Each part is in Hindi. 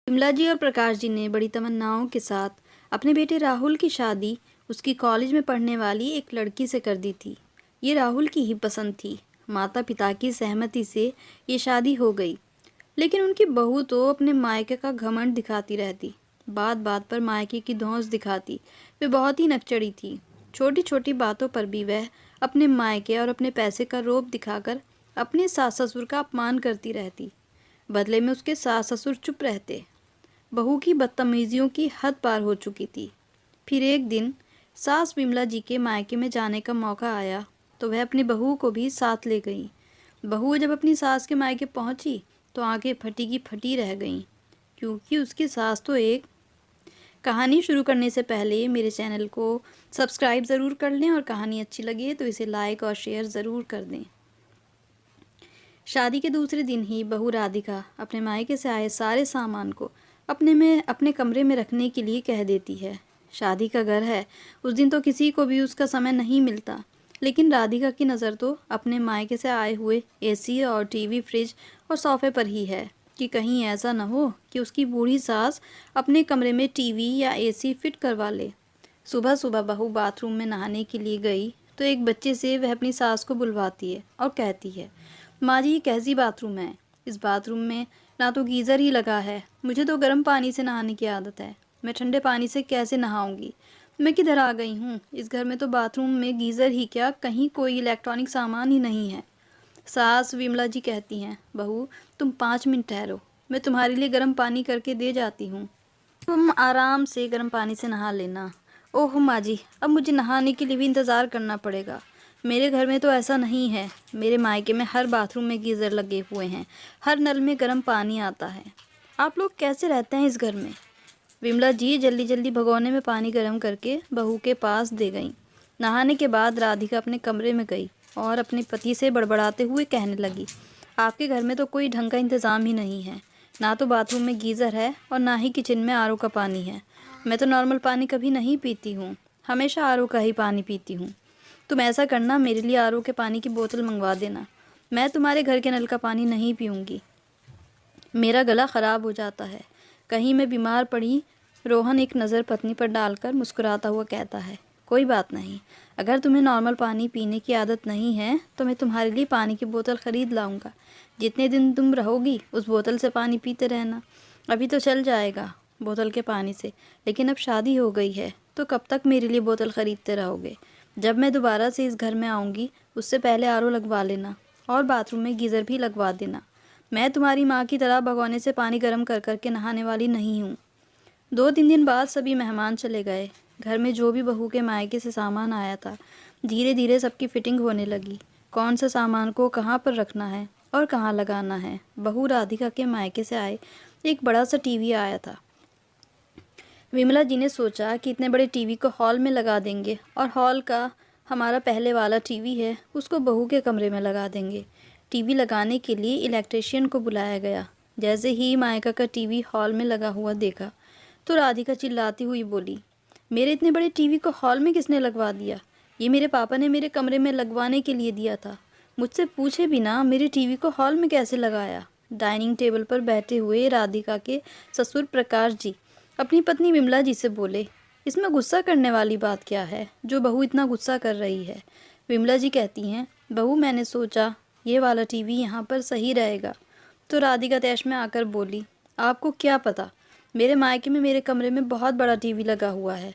विमला जी और प्रकाश जी ने बड़ी तमन्नाओं के साथ अपने बेटे राहुल की शादी उसकी कॉलेज में पढ़ने वाली एक लड़की से कर दी थी। ये राहुल की ही पसंद थी। माता पिता की सहमति से ये शादी हो गई। लेकिन उनकी बहू तो अपने मायके का घमंड दिखाती रहती, बात बात पर मायके की धौंस दिखाती। वे बहुत ही नकचड़ी थी। छोटी छोटी बातों पर भी वह अपने मायके और अपने पैसे का रोब दिखाकर अपने सास ससुर का अपमान करती रहती। बदले में उसके सास ससुर चुप रहते। बहू की बदतमीजियों की हद पार हो चुकी थी। फिर एक दिन सास विमला जी के मायके में जाने का मौका आया तो वह अपनी बहू को भी साथ ले गई। बहू जब अपनी सास के मायके पहुंची तो आंखें फटी की फटी रह गईं, क्योंकि उसकी सास तो एक कहानी शुरू करने से पहले मेरे चैनल को सब्सक्राइब ज़रूर कर लें और कहानी अच्छी लगे तो इसे लाइक और शेयर ज़रूर कर दें। शादी के दूसरे दिन ही बहू राधिका अपने मायके से आए सारे सामान को अपने कमरे में रखने के लिए कह देती है। शादी का घर है, उस दिन तो किसी को भी उसका समय नहीं मिलता। लेकिन राधिका की नज़र तो अपने मायके से आए हुए एसी और टीवी, फ्रिज और सोफे पर ही है कि कहीं ऐसा न हो कि उसकी बूढ़ी सास अपने कमरे में टीवी या एसी फिट करवा ले। सुबह सुबह बहू बाथरूम में नहाने के लिए गई तो एक बच्चे से वह अपनी सास को बुलवाती है और कहती है, माँ जी ये कैसी बाथरूम है? इस बाथरूम में ना तो गीज़र ही लगा है। मुझे तो गर्म पानी से नहाने की आदत है। मैं ठंडे पानी से कैसे नहाऊंगी? मैं किधर आ गई हूँ? इस घर में तो बाथरूम में गीज़र ही क्या, कहीं कोई इलेक्ट्रॉनिक सामान ही नहीं है। सास विमला जी कहती हैं, बहू तुम 5 मिनट ठहरो, मैं तुम्हारे लिए गर्म पानी करके दे जाती हूँ। तुम आराम से गर्म पानी से नहा लेना। ओह माँ जी, अब मुझे नहाने के लिए भी इंतज़ार करना पड़ेगा। मेरे घर में तो ऐसा नहीं है। मेरे मायके में हर बाथरूम में गीज़र लगे हुए हैं, हर नल में गर्म पानी आता है। आप लोग कैसे रहते हैं इस घर में? विमला जी जल्दी जल्दी भगोने में पानी गर्म करके बहू के पास दे गईं। नहाने के बाद राधिका अपने कमरे में गई और अपने पति से बड़बड़ाते हुए कहने लगी, आपके घर में तो कोई ढंग का इंतज़ाम ही नहीं है। ना तो बाथरूम में गीज़र है और ना ही किचन में आरओ का पानी है। मैं तो नॉर्मल पानी कभी नहीं पीती हूँ, हमेशा आरओ का ही पानी पीती हूँ। तुम ऐसा करना, मेरे लिए आरओ के पानी की बोतल मंगवा देना। मैं तुम्हारे घर के नल का पानी नहीं पीऊँगी, मेरा गला ख़राब हो जाता है। कहीं मैं बीमार पड़ी? रोहन एक नज़र पत्नी पर डालकर मुस्कुराता हुआ कहता है, कोई बात नहीं, अगर तुम्हें नॉर्मल पानी पीने की आदत नहीं है तो मैं तुम्हारे लिए पानी की बोतल ख़रीद लाऊंगा। जितने दिन तुम रहोगी उस बोतल से पानी पीते रहना। अभी तो चल जाएगा बोतल के पानी से, लेकिन अब शादी हो गई है तो कब तक मेरे लिए बोतल ख़रीदते रहोगे? जब मैं दोबारा से इस घर में आऊँगी उससे पहले आरओ लगवा लेना और बाथरूम में गीज़र भी लगवा देना। मैं तुम्हारी माँ की तरह भगोने से पानी गर्म कर करके नहाने वाली नहीं हूँ। 2-3 दिन बाद सभी मेहमान चले गए। घर में जो भी बहू के मायके से सामान आया था, धीरे धीरे सबकी फिटिंग होने लगी। कौन सा सामान को कहाँ पर रखना है और कहाँ लगाना है। बहू राधिका के मायके से आए एक बड़ा सा टीवी आया था। विमला जी ने सोचा कि इतने बड़े टीवी को हॉल में लगा देंगे और हॉल का हमारा पहले वाला टीवी है उसको बहू के कमरे में लगा देंगे। टीवी लगाने के लिए इलेक्ट्रिशियन को बुलाया गया। जैसे ही मायका का टीवी हॉल में लगा हुआ देखा तो राधिका चिल्लाती हुई बोली, मेरे इतने बड़े टीवी को हॉल में किसने लगवा दिया? ये मेरे पापा ने मेरे कमरे में लगवाने के लिए दिया था। मुझसे पूछे बिना मेरे टीवी को हॉल में कैसे लगाया? डाइनिंग टेबल पर बैठे हुए राधिका के ससुर प्रकाश जी अपनी पत्नी विमला जी से बोले, इसमें गुस्सा करने वाली बात क्या है जो बहू इतना गुस्सा कर रही है? विमला जी कहती हैं, बहू मैंने सोचा ये वाला टीवी यहाँ पर सही रहेगा। तो राधिका तैश में आकर बोली, आपको क्या पता, मेरे मायके में मेरे कमरे में बहुत बड़ा टीवी लगा हुआ है,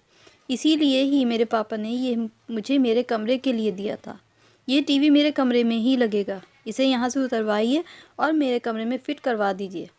इसीलिए ही मेरे पापा ने ये मुझे मेरे कमरे के लिए दिया था। ये टीवी मेरे कमरे में ही लगेगा, इसे यहाँ से उतरवाइए और मेरे कमरे में फ़िट करवा दीजिए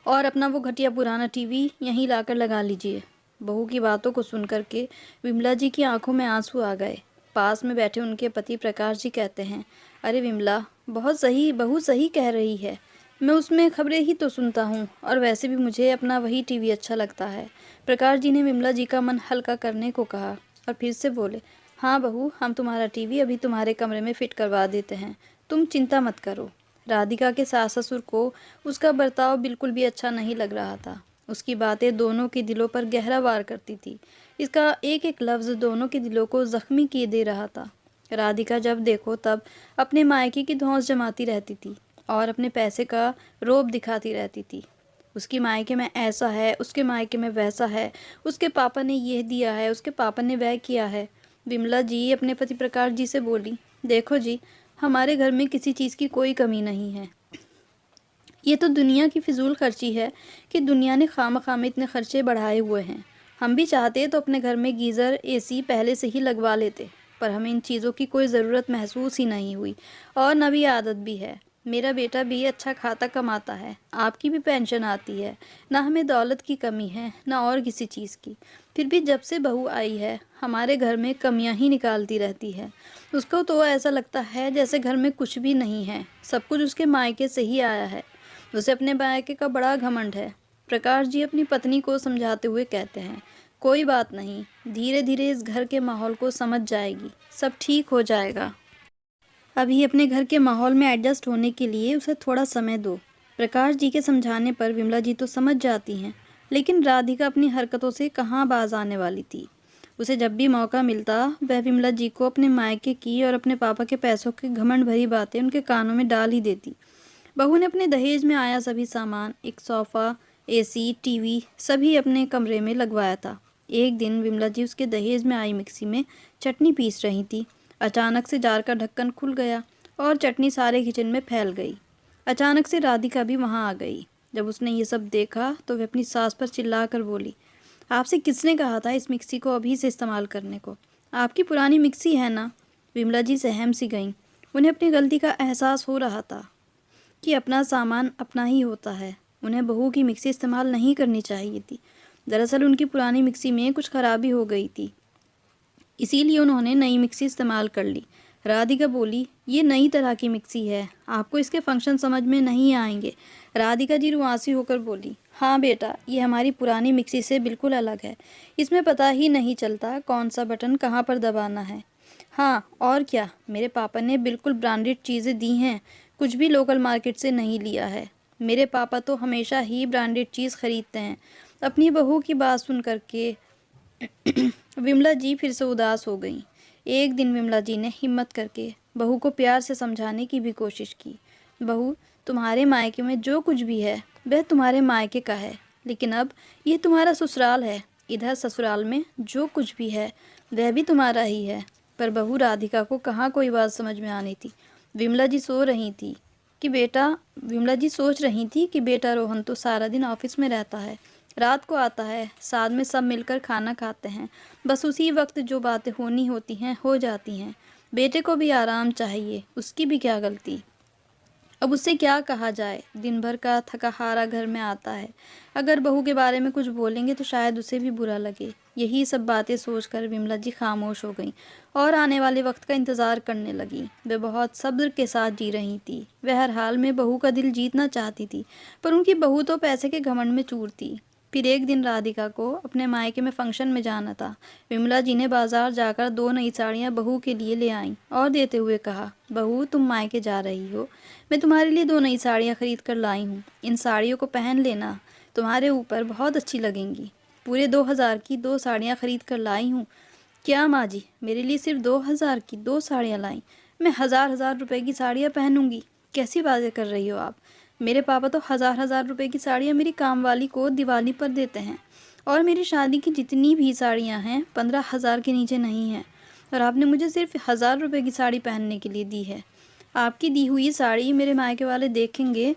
और अपना वो घटिया पुराना टीवी यहीं लाकर लगा लीजिए। बहू की बातों को सुन कर के विमला जी की आंखों में आंसू आ गए। पास में बैठे उनके पति प्रकाश जी कहते हैं, अरे विमला, बहुत सही, बहू सही कह रही है। मैं उसमें खबरें ही तो सुनता हूँ और वैसे भी मुझे अपना वही टीवी अच्छा लगता है। प्रकाश जी ने विमला जी का मन हल्का करने को कहा और फिर से बोले, हाँ बहू, हम तुम्हारा टीवी अभी तुम्हारे कमरे में फ़िट करवा देते हैं, तुम चिंता मत करो। राधिका के सास ससुर को उसका बर्ताव बिल्कुल भी अच्छा नहीं लग रहा था। उसकी बातें दोनों के दिलों पर गहरा वार करती थी। इसका एक एक लफ्ज़ दोनों के दिलों को ज़ख्मी किए दे रहा था। राधिका जब देखो तब अपने मायके की धौंस जमाती रहती थी और अपने पैसे का रोब दिखाती रहती थी। उसकी मायके में ऐसा है, उसके मायके में वैसा है, उसके पापा ने यह दिया है, उसके पापा ने वह किया है। विमला जी अपने पति प्रकाश जी से बोली, देखो जी, हमारे घर में किसी चीज़ की कोई कमी नहीं है। ये तो दुनिया की फिजूल खर्ची है कि दुनिया ने खामखा में इतने खर्चे बढ़ाए हुए हैं। हम भी चाहते तो अपने घर में गीज़र एसी पहले से ही लगवा लेते, पर हमें इन चीज़ों की कोई ज़रूरत महसूस ही नहीं हुई और न भी आदत भी है। मेरा बेटा भी अच्छा खाता कमाता है, आपकी भी पेंशन आती है, ना हमें दौलत की कमी है ना और किसी चीज़ की। फिर भी जब से बहू आई है हमारे घर में कमियां ही निकालती रहती है। उसको तो ऐसा लगता है जैसे घर में कुछ भी नहीं है, सब कुछ उसके मायके से ही आया है। उसे अपने मायके का बड़ा घमंड है। प्रकाश जी अपनी पत्नी को समझाते हुए कहते हैं, कोई बात नहीं, धीरे धीरे इस घर के माहौल को समझ जाएगी, सब ठीक हो जाएगा। अभी अपने घर के माहौल में एडजस्ट होने के लिए उसे थोड़ा समय दो। प्रकाश जी के समझाने पर विमला जी तो समझ जाती हैं, लेकिन राधिका अपनी हरकतों से कहाँ बाज आने वाली थी। उसे जब भी मौका मिलता वह विमला जी को अपने मायके की और अपने पापा के पैसों की घमंड भरी बातें उनके कानों में डाल ही देती। बहू ने अपने दहेज में आया सभी सामान, एक सोफ़ा, एसी, टीवी सभी अपने कमरे में लगवाया था। एक दिन विमला जी उसके दहेज में आई मिक्सी में चटनी पीस रही थी। अचानक से जार का ढक्कन खुल गया और चटनी सारे किचन में फैल गई। अचानक से राधिका भी वहाँ आ गई। जब उसने ये सब देखा तो वह अपनी सास पर चिल्लाकर बोली, आपसे किसने कहा था इस मिक्सी को अभी से इस्तेमाल करने को? आपकी पुरानी मिक्सी है ना? विमला जी सहम सी गईं। उन्हें अपनी गलती का एहसास हो रहा था कि अपना सामान अपना ही होता है। उन्हें बहू की मिक्सी इस्तेमाल नहीं करनी चाहिए थी। दरअसल उनकी पुरानी मिक्सी में कुछ खराबी हो गई थी, इसीलिए उन्होंने नई मिक्सी इस्तेमाल कर ली। राधिका बोली, ये नई तरह की मिक्सी है, आपको इसके फंक्शन समझ में नहीं आएंगे। राधिका जी रुआसी होकर बोली, हाँ बेटा, ये हमारी पुरानी मिक्सी से बिल्कुल अलग है। इसमें पता ही नहीं चलता कौन सा बटन कहाँ पर दबाना है। हाँ और क्या, मेरे पापा ने बिल्कुल ब्रांडेड चीज़ें दी हैं, कुछ भी लोकल मार्केट से नहीं लिया है। मेरे पापा तो हमेशा ही ब्रांडेड चीज़ खरीदते हैं। अपनी बहू की बात सुन करके विमला जी फिर से उदास हो गईं। एक दिन विमला जी ने हिम्मत करके बहू को प्यार से समझाने की भी कोशिश की। बहू, तुम्हारे मायके में जो कुछ भी है वह तुम्हारे मायके का है, लेकिन अब ये तुम्हारा ससुराल है। इधर ससुराल में जो कुछ भी है वह भी तुम्हारा ही है। पर बहू राधिका को कहाँ कोई बात समझ में आनी थी। विमला जी सोच रही थी कि बेटा रोहन तो सारा दिन ऑफिस में रहता है, रात को आता है, साथ में सब मिलकर खाना खाते हैं। बस उसी वक्त जो बातें होनी होती हैं हो जाती हैं। बेटे को भी आराम चाहिए, उसकी भी क्या गलती। अब उससे क्या कहा जाए, दिन भर का थका हारा घर में आता है। अगर बहू के बारे में कुछ बोलेंगे तो शायद उसे भी बुरा लगे। यही सब बातें सोचकर विमला जी खामोश हो गईं और आने वाले वक्त का इंतज़ार करने लगीं। वे बहुत सब्र के साथ जी रही थी। वह हर हाल में बहू का दिल जीतना चाहती थी, पर उनकी बहू तो पैसे के घमंड में चूर थी। फिर एक दिन राधिका को अपने मायके में फंक्शन में जाना था। विमला जी ने बाजार जाकर 2 नई साड़ियाँ बहू के लिए ले आईं और देते हुए कहा, बहू तुम मायके जा रही हो, मैं तुम्हारे लिए 2 नई साड़ियाँ खरीद कर लाई हूँ। इन साड़ियों को पहन लेना, तुम्हारे ऊपर बहुत अच्छी लगेंगी। पूरे 2000 की 2 साड़ियाँ खरीद कर लाई हूँ। क्या माँ जी, मेरे लिए सिर्फ 2000 की 2 साड़ियाँ लाई? मैं हज़ार रुपए की साड़ियाँ पहनूंगी? कैसी बातें कर रही हो आप? मेरे पापा तो हज़ार रुपए की साड़ियाँ मेरी कामवाली को दिवाली पर देते हैं, और मेरी शादी की जितनी भी साड़ियाँ हैं 15,000 के नीचे नहीं हैं, और आपने मुझे सिर्फ 1000 रुपए की साड़ी पहनने के लिए दी है। आपकी दी हुई साड़ी मेरे मायके वाले देखेंगे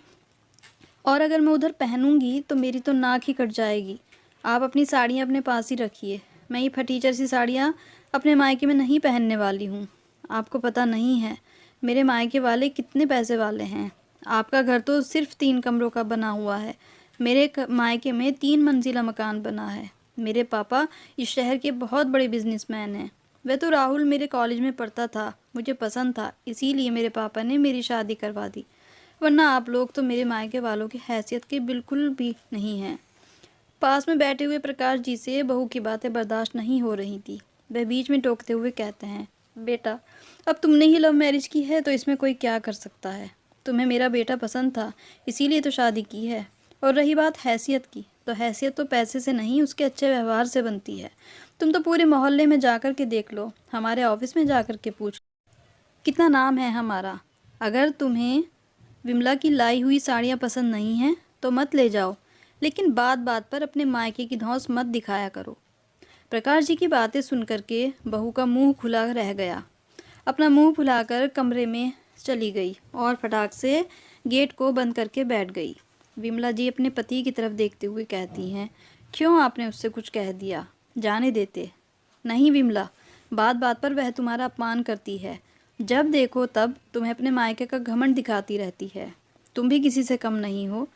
और अगर मैं उधर पहनूंगी तो मेरी तो नाक ही कट जाएगी। आप अपनी साड़ियाँ अपने पास ही रखिए, मैं ये फटीचर सी साड़ियाँ अपने मायके में नहीं पहनने वाली हूँ। आपको पता नहीं है मेरे मायके वाले कितने पैसे वाले हैं। आपका घर तो सिर्फ 3 कमरों का बना हुआ है, मेरे मायके में 3 मंजिला मकान बना है। मेरे पापा इस शहर के बहुत बड़े बिजनेसमैन हैं। वह तो राहुल मेरे कॉलेज में पढ़ता था, मुझे पसंद था, इसीलिए मेरे पापा ने मेरी शादी करवा दी, वरना आप लोग तो मेरे मायके वालों की हैसियत के बिल्कुल भी नहीं हैं। पास में बैठे हुए प्रकाश जी से बहू की बातें बर्दाश्त नहीं हो रही थी। वह बीच में टोकते हुए कहते हैं, बेटा अब तुमने ही लव मैरिज की है तो इसमें कोई क्या कर सकता है। तुम्हें मेरा बेटा पसंद था, इसीलिए तो शादी की है। और रही बात हैसियत की, तो हैसियत तो पैसे से नहीं उसके अच्छे व्यवहार से बनती है। तुम तो पूरे मोहल्ले में जाकर के देख लो, हमारे ऑफिस में जाकर के पूछ लो, कितना नाम है हमारा। अगर तुम्हें विमला की लाई हुई साड़ियाँ पसंद नहीं हैं तो मत ले जाओ। लेकिन बात बात पर अपने मायके की धौंस मत दिखाया करो। प्रकाश जी की बातें सुन करके बहू का मुंह खुला रह गया। अपना मुंह फुलाकर कमरे में चली गई और फटाक से गेट को बंद करके बैठ गई। विमला जी अपने पति की तरफ देखते हुए कहती हैं, क्यों आपने उससे कुछ कह दिया? जाने देते। नहीं विमला, बात बात पर वह तुम्हारा अपमान करती है। जब देखो तब तुम्हें अपने मायके का घमंड दिखाती रहती है। तुम भी किसी से कम नहीं हो।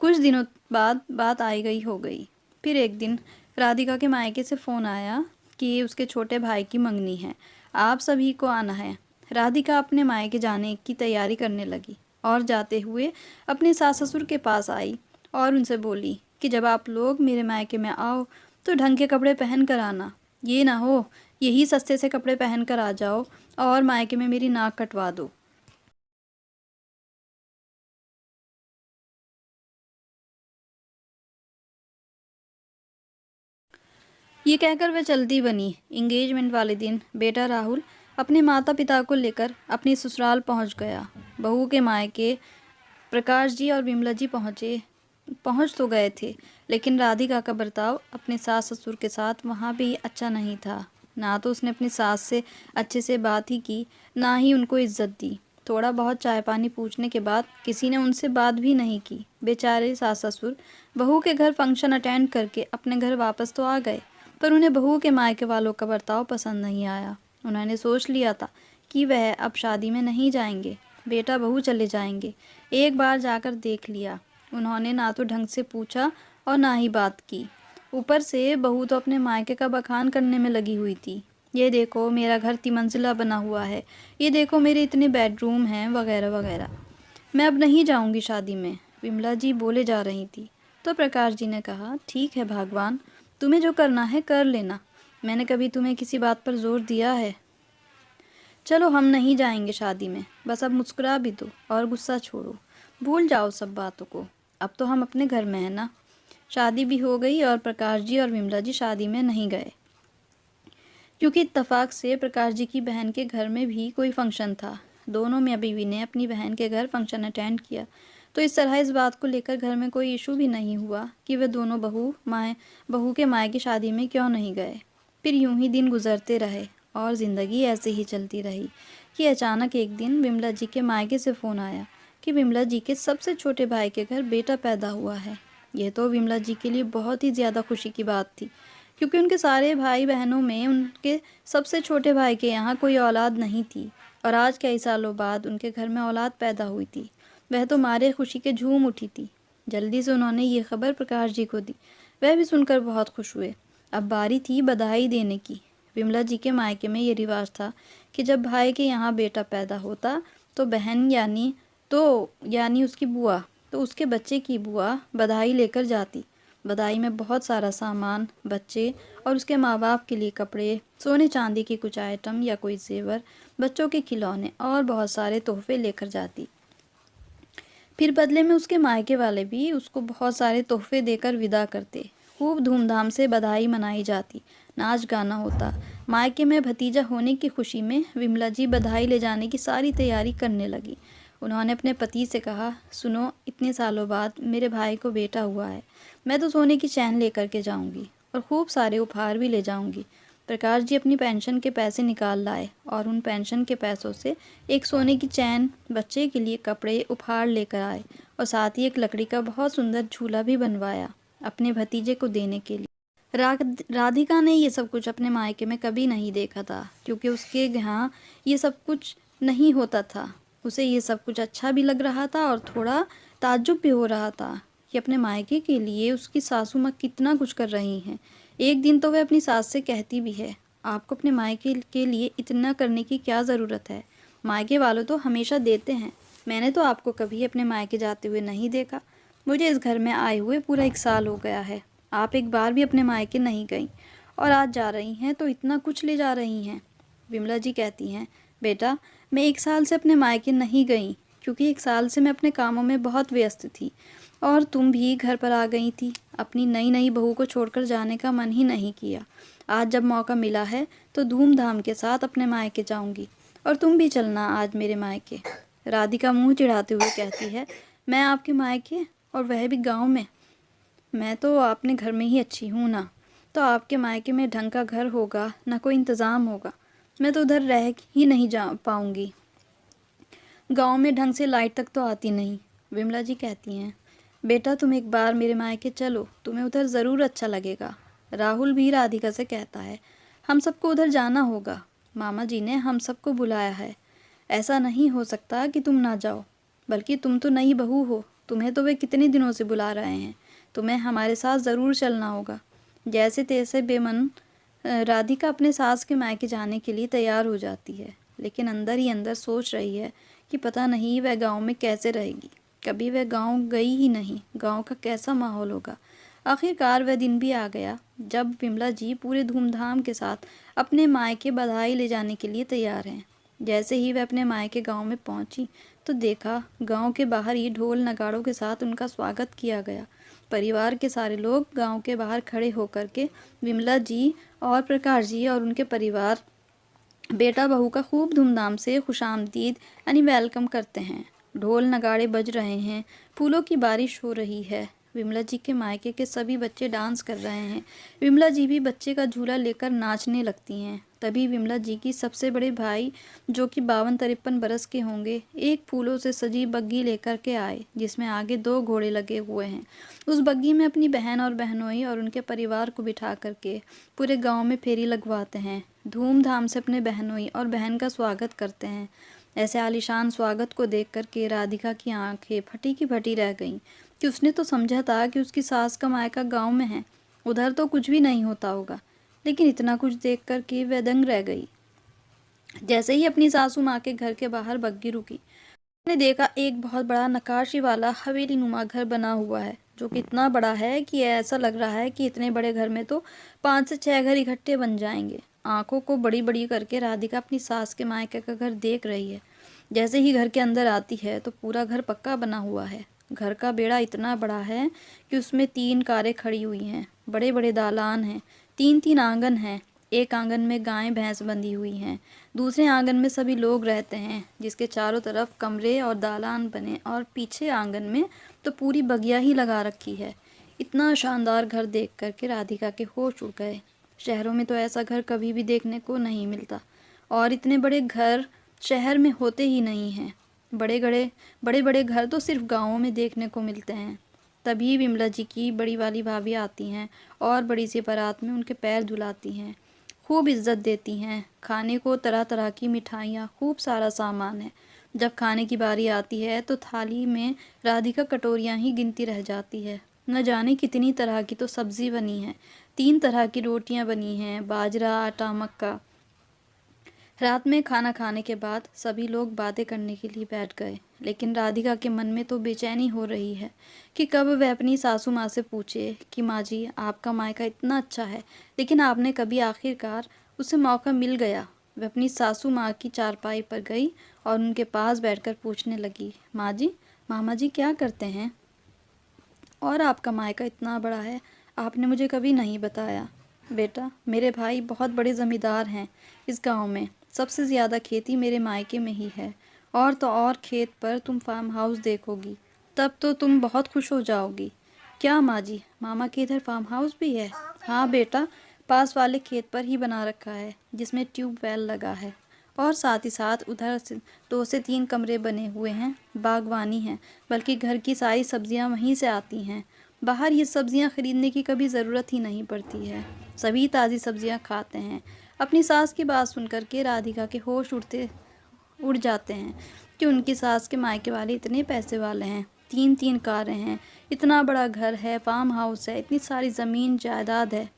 कुछ दिनों बाद बात आई गई हो गई। फिर एक दिन राधिका के मायके से फ़ोन आया कि उसके छोटे भाई की मंगनी है, आप सभी को आना है। राधिका अपने मायके जाने की तैयारी करने लगी और जाते हुए अपने सास ससुर के पास आई और उनसे बोली कि जब आप लोग मेरे मायके में आओ तो ढंग के कपड़े पहन कर आना। ये ना हो यही सस्ते से कपड़े पहन कर आ जाओ और मायके में मेरी नाक कटवा दो। ये कहकर वह चलती बनी। इंगेजमेंट वाले दिन बेटा राहुल अपने माता पिता को लेकर अपनी ससुराल पहुंच गया। बहू के मायके प्रकाश जी और विमला जी पहुंच तो गए थे, लेकिन राधिका का बर्ताव अपने सास ससुर के साथ वहाँ भी अच्छा नहीं था। ना तो उसने अपनी सास से अच्छे से बात ही की, ना ही उनको इज्जत दी। थोड़ा बहुत चाय पानी पूछने के बाद किसी ने उनसे बात भी नहीं की। बेचारे सास ससुर बहू के घर फंक्शन अटेंड करके अपने घर वापस तो आ गए, पर उन्हें बहू के मायके वालों का बर्ताव पसंद नहीं आया। उन्होंने सोच लिया था कि वह अब शादी में नहीं जाएंगे, बेटा बहू चले जाएंगे। एक बार जाकर देख लिया। उन्होंने ना तो ढंग से पूछा और ना ही बात की। ऊपर से बहू तो अपने मायके का बखान करने में लगी हुई थी। ये देखो मेरा घर तिमंजिला बना हुआ है, ये देखो मेरे इतने बेडरूम हैं, वगैरह वगैरह। मैं अब नहीं जाऊंगी शादी में, विमला जी बोले जा रही थी। तो प्रकाश जी ने कहा, ठीक है भगवान, तुम्हें जो करना है कर लेना। मैंने कभी तुम्हें किसी बात पर जोर दिया है? चलो हम नहीं जाएंगे शादी में, बस अब मुस्कुरा भी दो और गुस्सा छोड़ो, भूल जाओ सब बातों को। अब तो हम अपने घर में हैं ना। शादी भी हो गई और प्रकाश जी और विमला जी शादी में नहीं गए, क्योंकि इत्तेफाक से प्रकाश जी की बहन के घर में भी कोई फंक्शन था। दोनों मियाँ बीवी ने अपनी बहन के घर फंक्शन अटेंड किया, तो इस तरह इस बात को लेकर घर में कोई इशू भी नहीं हुआ कि वे दोनों बहू के माए की शादी में क्यों नहीं गए। फिर यूं ही दिन गुजरते रहे और ज़िंदगी ऐसे ही चलती रही कि अचानक एक दिन विमला जी के मायके से फ़ोन आया कि विमला जी के सबसे छोटे भाई के घर बेटा पैदा हुआ है। यह तो विमला जी के लिए बहुत ही ज़्यादा खुशी की बात थी, क्योंकि उनके सारे भाई बहनों में उनके सबसे छोटे भाई के यहाँ कोई औलाद नहीं थी और आज कई सालों बाद उनके घर में औलाद पैदा हुई थी। वह तो मारे खुशी के झूम उठी थी। जल्दी से उन्होंने ये खबर प्रकाश जी को दी। वह भी सुनकर बहुत खुश हुए। अब बारी थी बधाई देने की। विमला जी के मायके में ये रिवाज था कि जब भाई के यहाँ बेटा पैदा होता तो बहन यानी उसकी बुआ, तो उसके बच्चे की बुआ बधाई लेकर जाती। बधाई में बहुत सारा सामान, बच्चे और उसके माँ बाप के लिए कपड़े, सोने चांदी की कुछ आइटम या कोई जेवर, बच्चों के खिलौने और बहुत सारे तोहफे लेकर जाती। फिर बदले में उसके मायके वाले भी उसको बहुत सारे तोहफे देकर विदा करते। खूब धूमधाम से बधाई मनाई जाती, नाच गाना होता। मायके में भतीजा होने की खुशी में विमला जी बधाई ले जाने की सारी तैयारी करने लगी। उन्होंने अपने पति से कहा, सुनो, इतने सालों बाद मेरे भाई को बेटा हुआ है। मैं तो सोने की चैन लेकर के जाऊंगी और खूब सारे उपहार भी ले जाऊंगी। प्रकाश जी अपनी पेंशन के पैसे निकाल लाए और उन पेंशन के पैसों से एक सोने की चैन, बच्चे के लिए कपड़े, उपहार लेकर आए और साथ ही एक लकड़ी का बहुत सुंदर झूला भी बनवाया अपने भतीजे को देने के लिए। राधिका ने ये सब कुछ अपने मायके में कभी नहीं देखा था, क्योंकि उसके यहाँ ये सब कुछ नहीं होता था। उसे ये सब कुछ अच्छा भी लग रहा था और थोड़ा ताज्जुब भी हो रहा था कि अपने मायके के लिए उसकी सासू माँ कितना कुछ कर रही हैं। एक दिन तो वह अपनी सास से कहती भी है, आपको अपने मायके के लिए इतना करने की क्या ज़रूरत है? मायके वालों तो हमेशा देते हैं। मैंने तो आपको कभी अपने मायके जाते हुए नहीं देखा। मुझे इस घर में आए हुए पूरा 1 साल हो गया है। आप एक बार भी अपने मायके नहीं गईं और आज जा रही हैं तो इतना कुछ ले जा रही हैं। विमला जी कहती हैं, बेटा, मैं 1 साल से अपने मायके नहीं गई, क्योंकि 1 साल से मैं अपने कामों में बहुत व्यस्त थी और तुम भी घर पर आ गई थी। अपनी नई नई बहू को छोड़कर जाने का मन ही नहीं किया। आज जब मौका मिला है तो धूमधाम के साथ अपने मायके जाऊंगी और तुम भी चलना आज मेरे मायके। राधिका मुंह चिढ़ाते हुए कहती है, मैं आपके मायके, और वह भी गांव में? मैं तो अपने घर में ही अच्छी हूँ ना, तो आपके मायके में ढंग का घर होगा, ना कोई इंतज़ाम होगा। मैं तो उधर रह ही नहीं जा पाऊँगी। गांव में ढंग से लाइट तक तो आती नहीं। विमला जी कहती हैं, बेटा तुम एक बार मेरे मायके चलो, तुम्हें उधर ज़रूर अच्छा लगेगा। राहुल भी राधिका से कहता है, हम सबको उधर जाना होगा, मामा जी ने हम सबको बुलाया है। ऐसा नहीं हो सकता कि तुम ना जाओ, बल्कि तुम तो नई बहू हो, तुम्हें तो वे कितने दिनों से बुला रहे हैं, तुम्हें हमारे साथ ज़रूर चलना होगा। जैसे तैसे बेमन राधिका अपने सास के मायके जाने के लिए तैयार हो जाती है, लेकिन अंदर ही अंदर सोच रही है कि पता नहीं वह गांव में कैसे रहेगी। कभी वह गांव गई ही नहीं, गांव का कैसा माहौल होगा। आखिरकार वह दिन भी आ गया जब विमला जी पूरे धूमधाम के साथ अपने मायके बधाई ले जाने के लिए तैयार हैं। जैसे ही वह अपने मायके गांव में पहुंची तो देखा गांव के बाहर ही ढोल नगाड़ों के साथ उनका स्वागत किया गया। परिवार के सारे लोग गांव के बाहर खड़े होकर के विमला जी और प्रकाश जी और उनके परिवार बेटा बहू का खूब धूमधाम से खुशामदीद यानी वेलकम करते हैं। ढोल नगाड़े बज रहे हैं, फूलों की बारिश हो रही है। विमला जी के मायके के सभी बच्चे डांस कर रहे हैं। विमला जी भी बच्चे का झूला लेकर नाचने लगती हैं। तभी विमला जी की सबसे बड़े भाई, जो कि 52-53 बरस के होंगे, एक फूलों से सजी बग्गी लेकर के आए, जिसमें आगे 2 घोड़े लगे हुए हैं। उस बग्गी में अपनी बहन और बहनोई और उनके परिवार को बिठा करके पूरे गांव में फेरी लगवाते हैं। धूमधाम से अपने बहनोई और बहन का स्वागत करते हैं। ऐसे आलीशान स्वागत को देख कर के राधिका की आंखें फटी की फटी रह गईं कि उसने तो समझा था कि उसकी सास का मायका गांव में है, उधर तो कुछ भी नहीं होता होगा, लेकिन इतना कुछ देख कर के वह दंग रह गई। जैसे ही अपनी सासू माँ के घर के बाहर बग्गी रुकी, ने देखा एक बहुत बड़ा नक्काशी वाला हवेली नुमा घर बना हुआ है, जो कि इतना बड़ा है कि ऐसा लग रहा है कि इतने बड़े घर में तो 5 से 6 घर इकट्ठे बन जाएंगे। आंखों को बड़ी बड़ी करके राधिका अपनी सास के मायके का घर देख रही है। जैसे ही घर के अंदर आती है तो पूरा घर पक्का बना हुआ है। घर का बेड़ा इतना बड़ा है कि उसमें 3 कारें खड़ी हुई हैं। बड़े बड़े दालान हैं, 3-3 आंगन हैं। एक आंगन में गाय भैंस बंधी हुई हैं, दूसरे आंगन में सभी लोग रहते हैं, जिसके चारों तरफ कमरे और दालान बने, और पीछे आंगन में तो पूरी बगिया ही लगा रखी है। इतना शानदार घर देख कर के राधिका के होश उड़ गए। शहरों में तो ऐसा घर कभी भी देखने को नहीं मिलता, और इतने बड़े घर शहर में होते ही नहीं हैं। बड़े बड़े घर तो सिर्फ गाँवों में देखने को मिलते हैं। तभी विमला जी की बड़ी वाली भाभी आती हैं और बड़ी सी बारात में उनके पैर धुलाती हैं, खूब इज्जत देती हैं। खाने को तरह तरह की मिठाइयाँ, खूब सारा सामान है। जब खाने की बारी आती है तो थाली में राधिका कटोरियाँ ही गिनती रह जाती है। न जाने कितनी तरह की तो सब्ज़ी बनी है, 3 तरह की रोटियां बनी हैं, बाजरा, आटा, मक्का। रात में खाना खाने के बाद सभी लोग बातें करने के लिए बैठ गए, लेकिन राधिका के मन में तो बेचैनी हो रही है कि कब वह अपनी सासू माँ से पूछे कि माँ जी, आपका मायका इतना अच्छा है, लेकिन आपने कभी आखिरकार उसे मौका मिल गया। वह अपनी सासू माँ की चारपाई पर गई और उनके पास बैठकर पूछने लगी, माँ जी, मामा जी क्या करते हैं? और आपका मायका इतना बड़ा है, आपने मुझे कभी नहीं बताया। बेटा, मेरे भाई बहुत बड़े ज़मींदार हैं इस गांव में। सबसे ज़्यादा खेती मेरे मायके में ही है, और तो और खेत पर तुम फार्म हाउस देखोगी तब तो तुम बहुत खुश हो जाओगी। क्या माँ जी, मामा के इधर फार्म हाउस भी है? हाँ बेटा, पास वाले खेत पर ही बना रखा है, जिसमें ट्यूबवेल लगा है, और साथ ही साथ उधर से 2 से 3 कमरे बने हुए हैं, बागवानी है, बल्कि घर की सारी सब्जियां वहीं से आती हैं। बाहर ये सब्जियां खरीदने की कभी ज़रूरत ही नहीं पड़ती है, सभी ताज़ी सब्जियां खाते हैं। अपनी सास की बात सुनकर के राधिका के होश उड़ जाते हैं कि उनकी सास के मायके वाले इतने पैसे वाले हैं, 3-3 कारें हैं, इतना बड़ा घर है, फार्म हाउस है, इतनी सारी ज़मीन जायदाद है,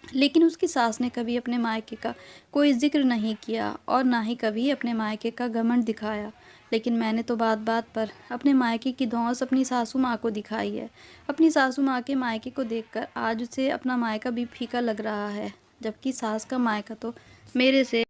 लेकिन उसकी सास ने कभी अपने मायके का कोई जिक्र नहीं किया और ना ही कभी अपने मायके का घमंड दिखाया। लेकिन मैंने तो बात बात पर अपने मायके की धौंस अपनी सासू माँ को दिखाई है। अपनी सासू माँ के मायके को देखकर आज उसे अपना मायका भी फीका लग रहा है, जबकि सास का मायका तो मेरे से